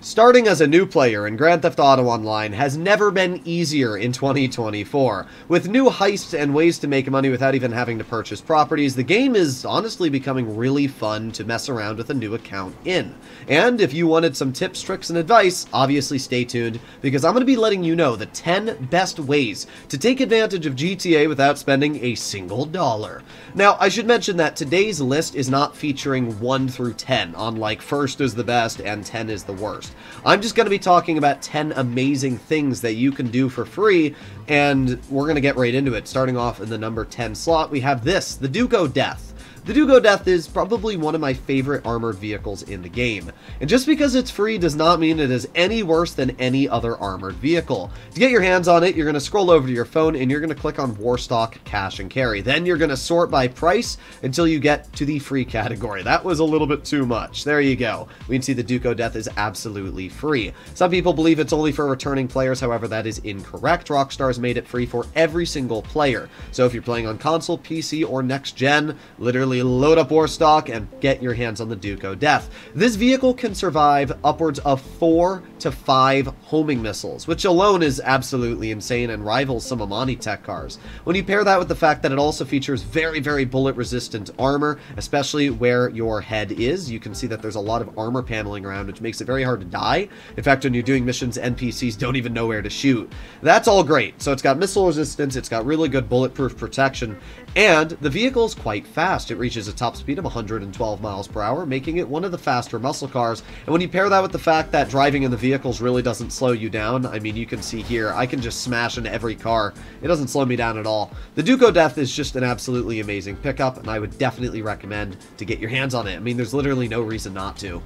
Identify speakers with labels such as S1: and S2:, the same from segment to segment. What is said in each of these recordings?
S1: Starting as a new player in Grand Theft Auto Online has never been easier in 2024. With new heists and ways to make money without even having to purchase properties, the game is honestly becoming really fun to mess around with a new account in. And if you wanted some tips, tricks, and advice, obviously stay tuned, because I'm going to be letting you know the 10 best ways to take advantage of GTA without spending a single dollar. Now, I should mention that today's list is not featuring 1 through 10, on like first is the best and 10 is the worst. I'm just going to be talking about 10 amazing things that you can do for free, and we're going to get right into it. Starting off in the number 10 slot, we have this, the Duco Death. The Duco Death is probably one of my favorite armored vehicles in the game, and just because it's free does not mean it is any worse than any other armored vehicle. To get your hands on it, you're going to scroll over to your phone and you're going to click on Warstock Cash and Carry. Then you're going to sort by price until you get to the free category. That was a little bit too much. There you go. We can see the Duco Death is absolutely free. Some people believe it's only for returning players, however that is incorrect. Rockstar's made it free for every single player. So if you're playing on console, PC, or next gen, literally load up Warstock and get your hands on the Duco Death. This vehicle can survive upwards of 4 to 5 homing missiles, which alone is absolutely insane and rivals some Amani tech cars. When you pair that with the fact that it also features very, very bullet-resistant armor, especially where your head is, you can see that there's a lot of armor paneling around, which makes it very hard to die. In fact, when you're doing missions, NPCs don't even know where to shoot. That's all great. So it's got missile resistance, it's got really good bulletproof protection, and the vehicle is quite fast. It reaches a top speed of 112 miles per hour, making it one of the faster muscle cars. And when you pair that with the fact that driving in the vehicles really doesn't slow you down, I mean, you can see here, I can just smash into every car. It doesn't slow me down at all. The Duco Death is just an absolutely amazing pickup, and I would definitely recommend to get your hands on it. I mean, there's literally no reason not to.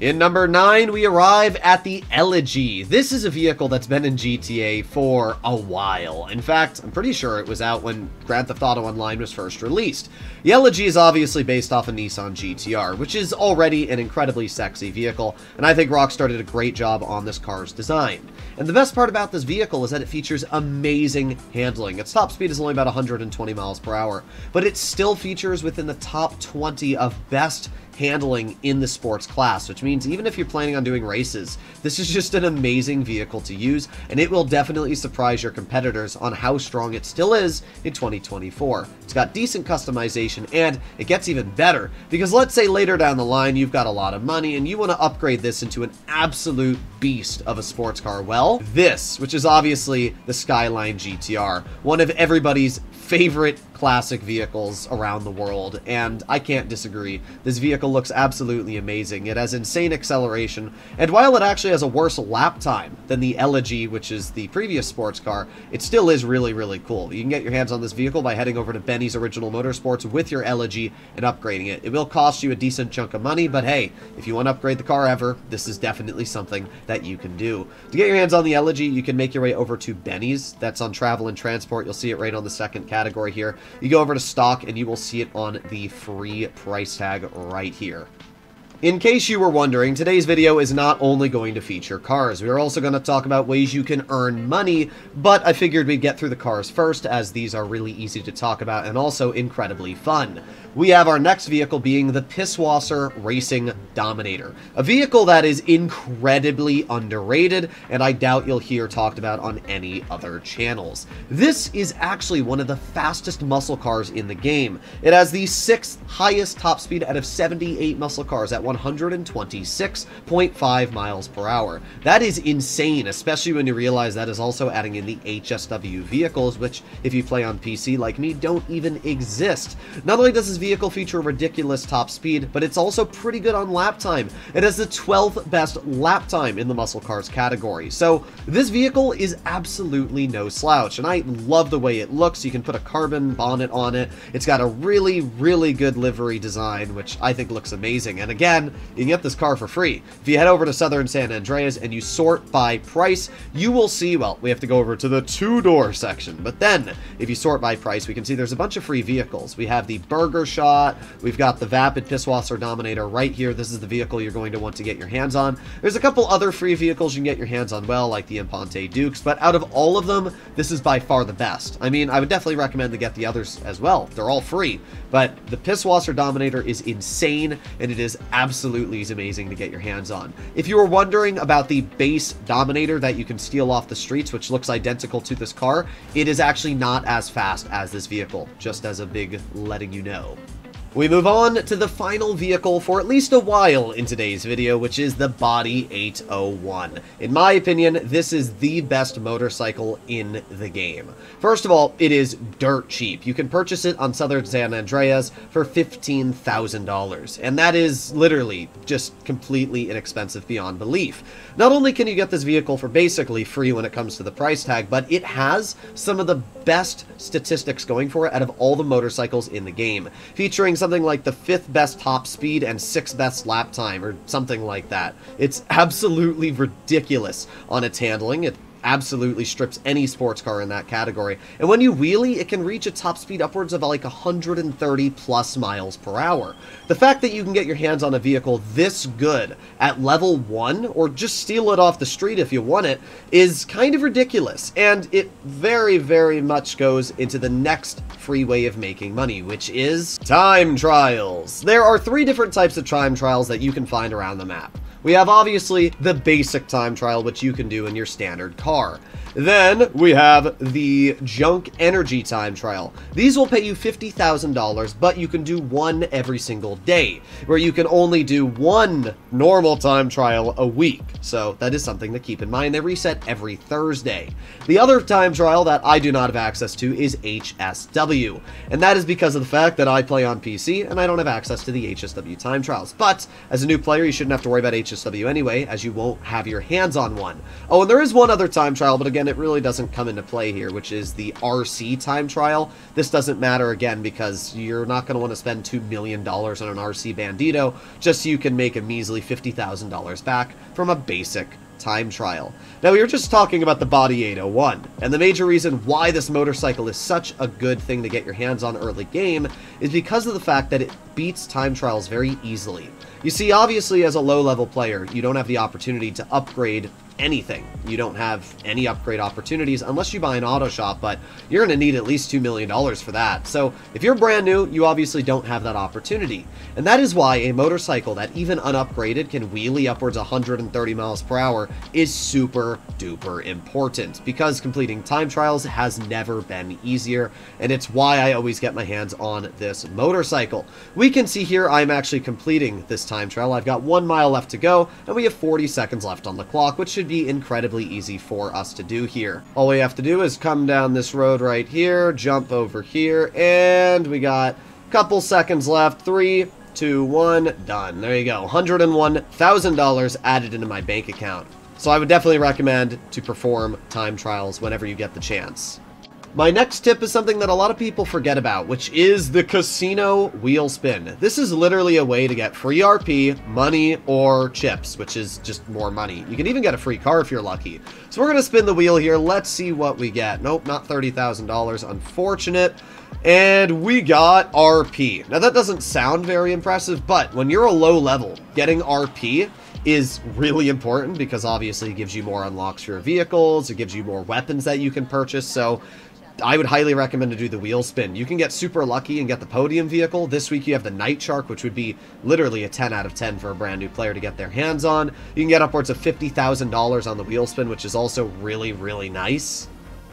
S1: In number 9, we arrive at the Elegy. This is a vehicle that's been in GTA for a while. In fact, I'm pretty sure it was out when Grand Theft Auto Online was first released. The Elegy is obviously based off a Nissan GTR, which is already an incredibly sexy vehicle, and I think Rockstar did a great job on this car's design. And the best part about this vehicle is that it features amazing handling. Its top speed is only about 120 miles per hour, but it still features within the top 20 of best handling in the sports class, which means even if you're planning on doing races, this is just an amazing vehicle to use, and it will definitely surprise your competitors on how strong it still is in 2024. It's got decent customization, and it gets even better, because let's say later down the line you've got a lot of money and you want to upgrade this into an absolute beast of a sports car. Well, this, which is obviously the Skyline GTR, one of everybody's favorite classic vehicles around the world, and I can't disagree. This vehicle looks absolutely amazing. It has insane acceleration, and while it actually has a worse lap time than the Elegy, which is the previous sports car, it still is really, really cool. You can get your hands on this vehicle by heading over to Benny's Original Motorsports with your Elegy and upgrading it. It will cost you a decent chunk of money, but hey, if you want to upgrade the car ever, this is definitely something that you can do. To get your hands on the Elegy, you can make your way over to Benny's. That's on Travel and Transport. You'll see it right on the second category here. You go over to stock and you will see it on the free price tag right here. In case you were wondering, today's video is not only going to feature cars. We are also going to talk about ways you can earn money, but I figured we'd get through the cars first, as these are really easy to talk about and also incredibly fun. We have our next vehicle being the Pisswasser Racing Dominator, a vehicle that is incredibly underrated, and I doubt you'll hear talked about on any other channels. This is actually one of the fastest muscle cars in the game. It has the 6th highest top speed out of 78 muscle cars at 126.5 miles per hour. That is insane, especially when you realize that is also adding in the HSW vehicles, which, if you play on PC like me, don't even exist. Not only does this vehicle feature a ridiculous top speed, but it's also pretty good on lap time. It has the 12th best lap time in the muscle cars category. So this vehicle is absolutely no slouch, and I love the way it looks. You can put a carbon bonnet on it. It's got a really, really good livery design, which I think looks amazing. And again, you can get this car for free. If you head over to Southern San Andreas and you sort by price, you will see, well, we have to go over to the two-door section, but then if you sort by price, we can see there's a bunch of free vehicles. We have the Burger Shot. We've got the Vapid Pisswasser Dominator right here. This is the vehicle you're going to want to get your hands on. There's a couple other free vehicles you can get your hands on, well, like the Imponte Dukes, but out of all of them, this is by far the best. I mean, I would definitely recommend to get the others as well. They're all free, but the Pisswasser Dominator is insane, and it is absolutely amazing to get your hands on. If you were wondering about the base Dominator that you can steal off the streets, which looks identical to this car, it is actually not as fast as this vehicle, just as a big letting you know. We move on to the final vehicle for at least a while in today's video, which is the Body 801. In my opinion, this is the best motorcycle in the game. First of all, it is dirt cheap. You can purchase it on Southern San Andreas for $15,000, and that is literally just completely inexpensive beyond belief. Not only can you get this vehicle for basically free when it comes to the price tag, but it has some of the best statistics going for it out of all the motorcycles in the game, featuring something like the 5th best top speed and 6th best lap time, or something like that. It's absolutely ridiculous on its handling. It absolutely strips any sports car in that category. And when you wheelie, it can reach a top speed upwards of like 130 plus miles per hour. The fact that you can get your hands on a vehicle this good at level 1, or just steal it off the street if you want it, is kind of ridiculous. And it very, very much goes into the next free way of making money, which is time trials. There are 3 different types of time trials that you can find around the map. We have, obviously, the basic time trial, which you can do in your standard car. Then we have the Junk Energy time trial. These will pay you $50,000, but you can do one every single day, where you can only do one normal time trial a week. So that is something to keep in mind. They reset every Thursday. The other time trial that I do not have access to is HSW, and that is because of the fact that I play on PC and I don't have access to the HSW time trials. But as a new player, you shouldn't have to worry about HSW anyway, as you won't have your hands on one. Oh, and there is one other time trial, but again, it really doesn't come into play here, which is the RC time trial. This doesn't matter again because you're not going to want to spend $2 million on an RC Bandito just so you can make a measly $50,000 back from a basic time trial. Now, we were just talking about the Body 801, and the major reason why this motorcycle is such a good thing to get your hands on early game is because of the fact that it beats time trials very easily. You see, obviously, as a low-level player, you don't have the opportunity to upgrade anything. You don't have any upgrade opportunities unless you buy an auto shop, but you're going to need at least $2 million for that. So if you're brand new, you obviously don't have that opportunity. And that is why a motorcycle that even unupgraded can wheelie upwards 130 miles per hour is super duper important, because completing time trials has never been easier, and it's why I always get my hands on this motorcycle. We can see here I'm actually completing this time trial. I've got 1 mile left to go, and we have 40 seconds left on the clock, which should be incredibly easy for us to do here. All we have to do is come down this road right here, jump over here, and we got a couple seconds left. 3, 2, 1, done. There you go. $101,000 added into my bank account. So I would definitely recommend to perform time trials whenever you get the chance. My next tip is something that a lot of people forget about, which is the casino wheel spin. This is literally a way to get free RP, money, or chips, which is just more money. You can even get a free car if you're lucky. So we're going to spin the wheel here. Let's see what we get. Nope, not $30,000. Unfortunate. And we got RP. Now, that doesn't sound very impressive, but when you're a low level, getting RP is really important because obviously it gives you more unlocks for your vehicles, it gives you more weapons that you can purchase, so I would highly recommend to do the wheel spin. You can get super lucky and get the podium vehicle. This week you have the Night Shark, which would be literally a 10 out of 10 for a brand new player to get their hands on. You can get upwards of $50,000 on the wheel spin, which is also really, really nice.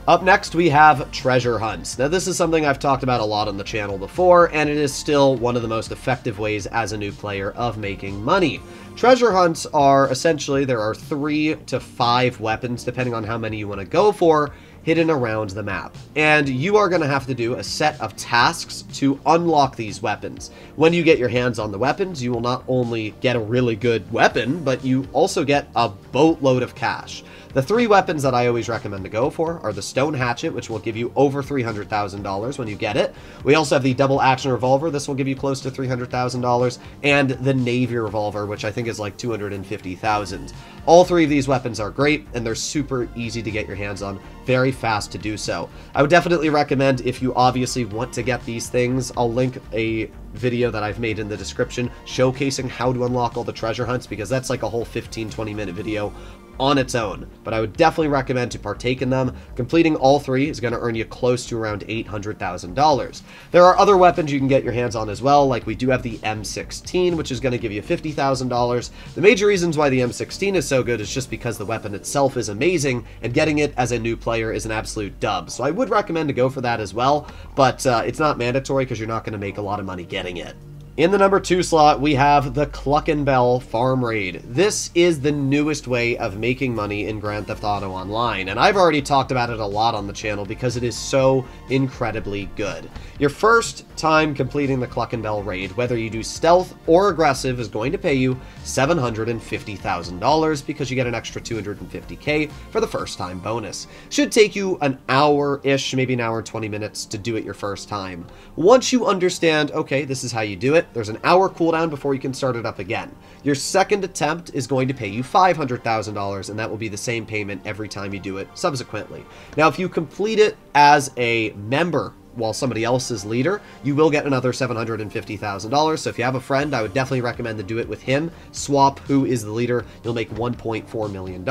S1: Up next, we have treasure hunts. Now, this is something I've talked about a lot on the channel before, and it is still one of the most effective ways as a new player of making money. Treasure hunts are essentially, there are 3 to 5 weapons, depending on how many you want to go for, hidden around the map. And you are going to have to do a set of tasks to unlock these weapons. When you get your hands on the weapons, you will not only get a really good weapon, but you also get a boatload of cash. The 3 weapons that I always recommend to go for are the Stone Hatchet, which will give you over $300,000 when you get it. We also have the Double Action Revolver. This will give you close to $300,000. And the Navy Revolver, which I think is like $250,000. All 3 of these weapons are great, and they're super easy to get your hands on. Very fast to do so. I would definitely recommend, if you obviously want to get these things, I'll link a video that I've made in the description showcasing how to unlock all the treasure hunts, because that's like a whole 15-20 minute video on its own, but I would definitely recommend to partake in them. Completing all 3 is going to earn you close to around $800,000. There are other weapons you can get your hands on as well, like we do have the M16, which is going to give you $50,000. The major reasons why the M16 is so good is just because the weapon itself is amazing, and getting it as a new player is an absolute dub. So I would recommend to go for that as well, but it's not mandatory because you're not going to make a lot of money getting it. In the number 2 slot, we have the Cluckenbell Farm Raid. This is the newest way of making money in Grand Theft Auto Online, and I've already talked about it a lot on the channel because it is so incredibly good. Your first time completing the Cluckenbell Raid, whether you do stealth or aggressive, is going to pay you $750,000 because you get an extra $250K for the first time bonus. Should take you an hour-ish, maybe an hour and 20 minutes to do it your first time. Once you understand, okay, this is how you do it, there's an hour cooldown before you can start it up again. Your second attempt is going to pay you $500,000, and that will be the same payment every time you do it subsequently. Now, if you complete it as a member while somebody else is leader, you will get another $750,000. So if you have a friend, I would definitely recommend to do it with him. Swap who is the leader. You'll make $1.4 million,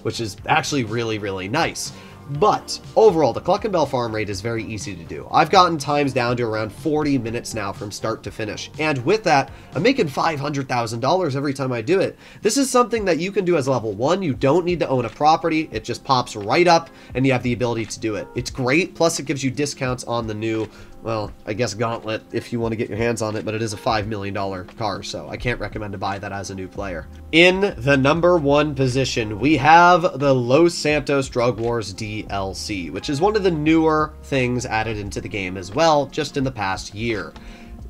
S1: which is actually really, really nice. But overall, the Cluckenbell Farm Raid is very easy to do. I've gotten times down to around 40 minutes now from start to finish. And with that, I'm making $500,000 every time I do it. This is something that you can do as level 1. You don't need to own a property. It just pops right up and you have the ability to do it. It's great. Plus it gives you discounts on the new, well, I guess Gauntlet if you want to get your hands on it, but it is a $5 million car, so I can't recommend to buy that as a new player. In the number 1 position, we have the Los Santos Drug Wars DLC, which is one of the newer things added into the game as well, just in the past year.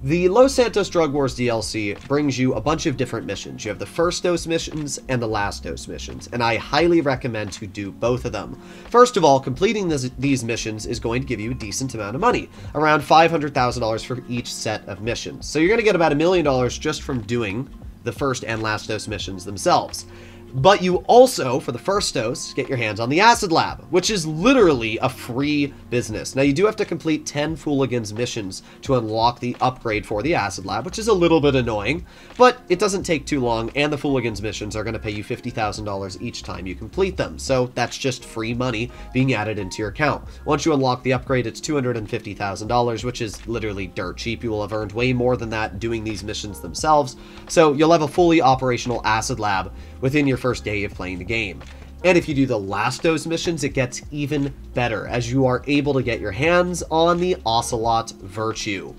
S1: The Los Santos Drug Wars DLC brings you a bunch of different missions. You have the first dose missions and the last dose missions, and I highly recommend to do both of them. First of all, completing these missions is going to give you a decent amount of money, around $500,000 for each set of missions. So you're going to get about $1 million just from doing the first and last dose missions themselves. But you also, for the first dose, get your hands on the Acid Lab, which is literally a free business. Now, you do have to complete 10 Fooligans missions to unlock the upgrade for the Acid Lab, which is a little bit annoying, but it doesn't take too long, and the Fooligans missions are going to pay you $50,000 each time you complete them. So that's just free money being added into your account. Once you unlock the upgrade, it's $250,000, which is literally dirt cheap. You will have earned way more than that doing these missions themselves. So you'll have a fully operational Acid Lab within your first day of playing the game. And if you do the last dose missions, it gets even better, as you are able to get your hands on the Ocelot Virtue.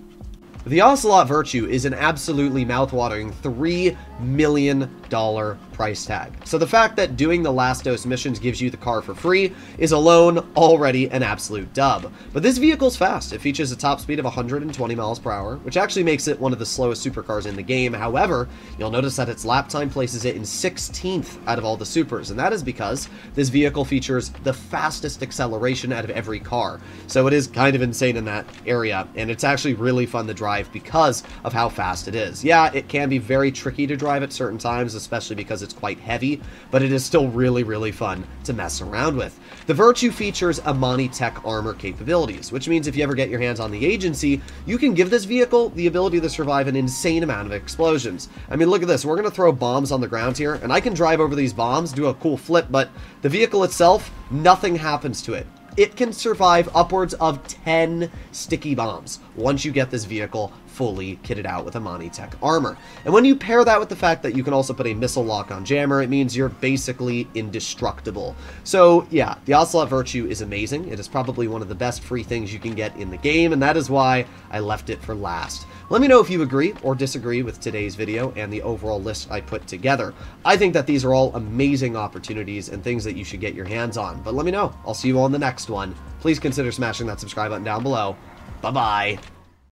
S1: The Ocelot Virtue is an absolutely mouthwatering $3 million price tag. So the fact that doing the last dose missions gives you the car for free is alone already an absolute dub. But this vehicle's fast. It features a top speed of 120 miles per hour, which actually makes it one of the slowest supercars in the game. However, you'll notice that its lap time places it in 16th out of all the supers, and that is because this vehicle features the fastest acceleration out of every car. So it is kind of insane in that area, and it's actually really fun to drive because of how fast it is. Yeah, it can be very tricky to drive at certain times, especially because it's quite heavy, but it is still really, really fun to mess around with. The Virtue features Amani Tech armor capabilities, which means if you ever get your hands on the Agency, you can give this vehicle the ability to survive an insane amount of explosions. I mean, look at this. We're going to throw bombs on the ground here, and I can drive over these bombs, do a cool flip, but the vehicle itself, nothing happens to it. It can survive upwards of 10 sticky bombs once you get this vehicle fully kitted out with Amani Tech armor. And when you pair that with the fact that you can also put a missile lock on jammer, it means you're basically indestructible. So yeah, the Ocelot Virtue is amazing. It is probably one of the best free things you can get in the game, and that is why I left it for last. Let me know if you agree or disagree with today's video and the overall list I put together. I think that these are all amazing opportunities and things that you should get your hands on, but let me know. I'll see you on the next one. Please consider smashing that subscribe button down below. Bye-bye.